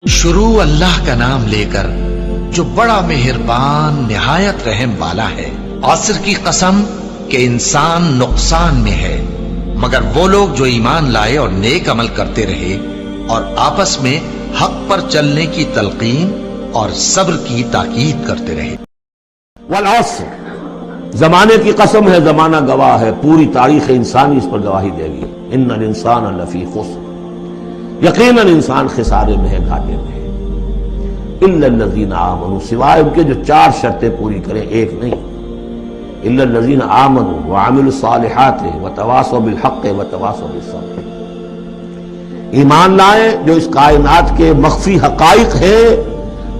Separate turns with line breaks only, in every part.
شروع اللہ کا نام لے کر جو بڑا مہربان نہایت رحم والا ہے۔ عصر کی قسم کہ انسان نقصان میں ہے مگر وہ لوگ جو ایمان لائے اور نیک عمل کرتے رہے اور آپس میں حق پر چلنے کی تلقین اور صبر کی تاکید کرتے رہے۔
والعصر، زمانے کی قسم ہے، زمانہ گواہ ہے، پوری تاریخ انسانی اس پر گواہی دے گی۔ ان الانسان لفی خسر، یقیناً انسان خسارے میں ہے، گھاٹے میں ہے۔ الا الذین آمنوا، سوائے ان کے جو چار شرطیں پوری کریں، ایک نہیں۔ الا الذین آمنوا وعملوا الصالحات وتواصوا بالحق وتواصوا بالصبر، ایمان لائیں جو اس کائنات کے مخفی حقائق ہیں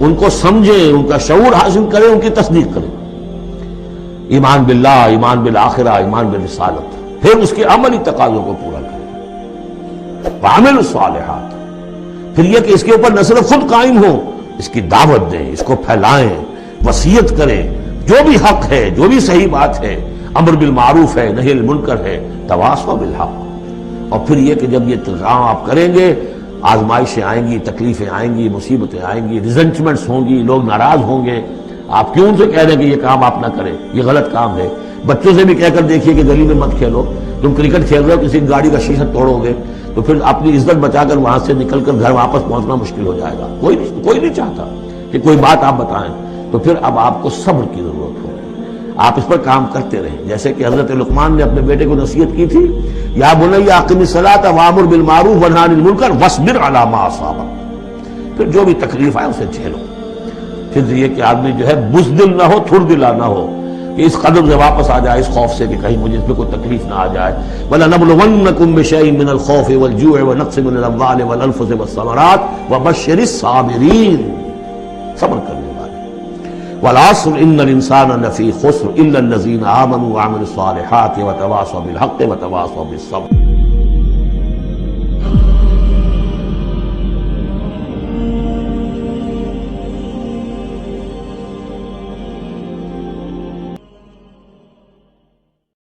ان کو سمجھیں، ان کا شعور حاصل کریں، ان کی تصدیق کریں۔ ایمان باللہ، ایمان بالآخرہ، ایمان بالرسالت، پھر اس کے عملی تقاضوں کو پورا کریں۔ وعملوا الصالحات، پھر یہ کہ اس کے اوپر نہ صرف خود قائم ہو، اس کی دعوت دیں، اس کو پھیلائیں، وصیت کریں، جو بھی حق ہے، جو بھی صحیح بات ہے، امر بالمعروف ہے، نہی عن المنکر ہے، تواصوا بالحق۔ اور پھر یہ کہ جب یہ کام آپ کریں گے، آزمائشیں آئیں گی، تکلیفیں آئیں گی، مصیبتیں آئیں گی، ریزنچمنٹس ہوں گی، لوگ ناراض ہوں گے۔ آپ کیوں ان سے کہہ رہے ہیں کہ یہ کام آپ نہ کریں، یہ غلط کام ہے؟ بچوں سے بھی کہہ کر دیکھیے کہ گلی میں مت کھیلو، تم کرکٹ کھیل رہے ہو، کسی گاڑی کا شیشہ توڑو گے تو پھر اپنی عزت بچا کر وہاں سے نکل کر گھر واپس پہنچنا مشکل ہو جائے گا۔ کوئی نہیں چاہتا کہ کوئی بات آپ بتائیں، تو پھر اب آپ کو صبر کی ضرورت ہوگی۔ آپ اس پر کام کرتے رہیں، جیسے کہ حضرت لقمان نے اپنے بیٹے کو نصیحت کی تھی، یا بنی اقم الصلاۃ وامر بالمعروف وانہی عن المنکر واصبر علی ما اصابک، پھر جو بھی تکلیف آئے اسے جھیلو۔ پھر یہ کہ آدمی جو ہے بزدل نہ ہو، تھردلا نہ ہو، کہ اس قدم سے واپس آ جائے، اس خوف سے کہ کہیں مجھے اس میں کوئی تکلیف نہ آ جائے۔ وَلَنَبْلُوَنَّكُمْ بِشَيْءٍ مِّنَ الْخَوْفِ وَالْجُوعِ وَنَقْصٍ مِّنَ الْأَمْوَالِ وَالْأَنفُسِ وَالثَّمَرَاتِ وَبَشِّرِ الصَّابِرِينَ، صبر کرنے والے۔ وَالْعَصْرِ إِنَّ الْإِنسَانَ لَفِي خُسْرٍ إِلَّا الَّذِينَ آمَنُوا وَعَمِلُوا الصَّالِحَاتِ وَتَوَاصَوْا بِالْحَقِّ وَتَوَاصَوْا بِالصَّبْرِ۔